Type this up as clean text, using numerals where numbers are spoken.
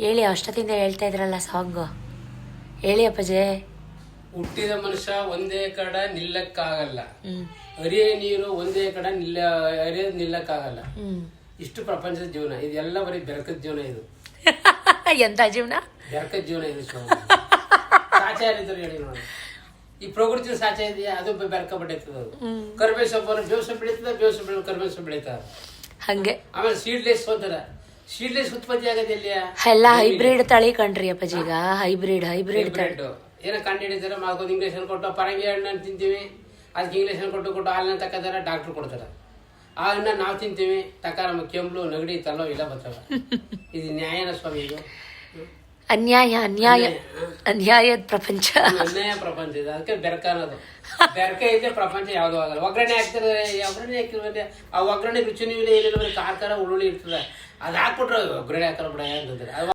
ಹೇಳಿ, ಅಷ್ಟೊತ್ತಿಂದ ಹೇಳ್ತಾ ಇದ್ರಲ್ಲ ಸಾಂಗು, ಹೇಳಿ ಅಪ್ಪಾಜಿ. ಹುಟ್ಟಿದ ಮನುಷ್ಯ ಒಂದೇ ಕಡೆ ನಿಲ್ಲಕ್ಕಾಗಲ್ಲ, ಹರಿಯ ನೀರು ಒಂದೇ ಕಡೆ ಹರಿಯೋದು ನಿಲ್ಲಕ್ಕಾಗಲ್ಲ. ಇಷ್ಟು ಪ್ರಪಂಚದ ಜೀವನ, ಇದೆಲ್ಲ ಬರೀ ಬೆರಕದ ಜೀವನ. ಇದು ಎಂತ ಜೀವನ? ಬೆರಕದ ಜೀವನ ಇದು. ಸಾಚ ಯಾರಿದ್ರು ಹೇಳಿ ನೋಡಿ. ಈ ಪ್ರಕೃತಿ ಸಾಚ ಇದೆಯಾ, ಅದು ಬೆರಕ ಬೆಳೀತದ. ಅದು ಕರಿಬೇವು ಸೊಪ್ಪನ್ನು ಬೇವು ಸೊಪ್ಪು ಬೆಳೀತದ, ಬೇವು ಸೊಪ್ಪು ಕರಿಬೇವು ಸೊಪ್ಪು ಬೆಳೀತದ. ಹಂಗೆ ಆಮೇಲೆ ಸೀಡ್ಲೆಸ್ ಅಂತಾರ. ಸೀಡ್ಲೆಸ್ ಉತ್ಪತ್ತಿ ಆಗೋದಿಲ್ಲ, ಎಲ್ಲ ಹೈಬ್ರಿಡ್ ತಳಿ ಕಣ್ರಿ ಅಪ್ಪಾಜಿ. ಈಗ ಹೈಬ್ರಿಡ್ ಏನೋ ಕಂಡು ಹಿಡಿತಾರೆ, ಮಾಡ್ಕೊಂಡು ಇಂಗ್ಲೀಷನ್ ಕೊಟ್ಟು ಪರಂಗಿ ಹಣ್ಣನ್ನು ತಿಂತೀವಿ, ಅದಕ್ಕೆ ಇಂಗ್ಲೀಷನ್ ಕೊಟ್ಟು ಹಾಲನ್ನ ತಕ್ಕೋತಾರೆ, ಡಾಕ್ಟ್ರು ಕೊಡ್ತಾರೆ. ಆ ಹಣ್ಣ ನಾವು ತಿಂತೀವಿ, ತಕ್ಕ ನಮ್ಮ ಕೆಂಬಳು ನೆಗಡಿ ತಲೋ ಇಲ್ಲ ಬರ್ತವೆ. ಇದು ನ್ಯಾಯನ ಸ್ವಾಮಿ? ಇದು ಅನ್ಯಾಯದ ಪ್ರಪಂಚ, ಅನ್ಯಾಯ ಪ್ರಪಂಚ ಇದೆ. ಅದಕ್ಕೆ ಬೆರಕ ಅನ್ನೋದು. ಬೆರಕ ಇದೆ, ಪ್ರಪಂಚ ಯಾವ್ದು ಆಗಲ್ಲ. ಒಗ್ಗರಣೆ ಹಾಕ್ತಾರೆ, ಒಗ್ಗರಣೆ ಹಾಕಿದ್ರೆ ಆ ಒಗ್ಗರಣೆ ರುಚಿನೂ ಇಲ್ಲ, ಏನಿಲ್ಲ, ಖಾರ ಉಳ್ಳುಳ್ಳಿ ಇರ್ತದೆ. ಅದು ಹಾಕ್ಬಿಟ್ರೆ ಒಗ್ಗರಣೆ ಹಾಕಲ್ಲ ಬಿಡ ಅಂತಂದ್ರೆ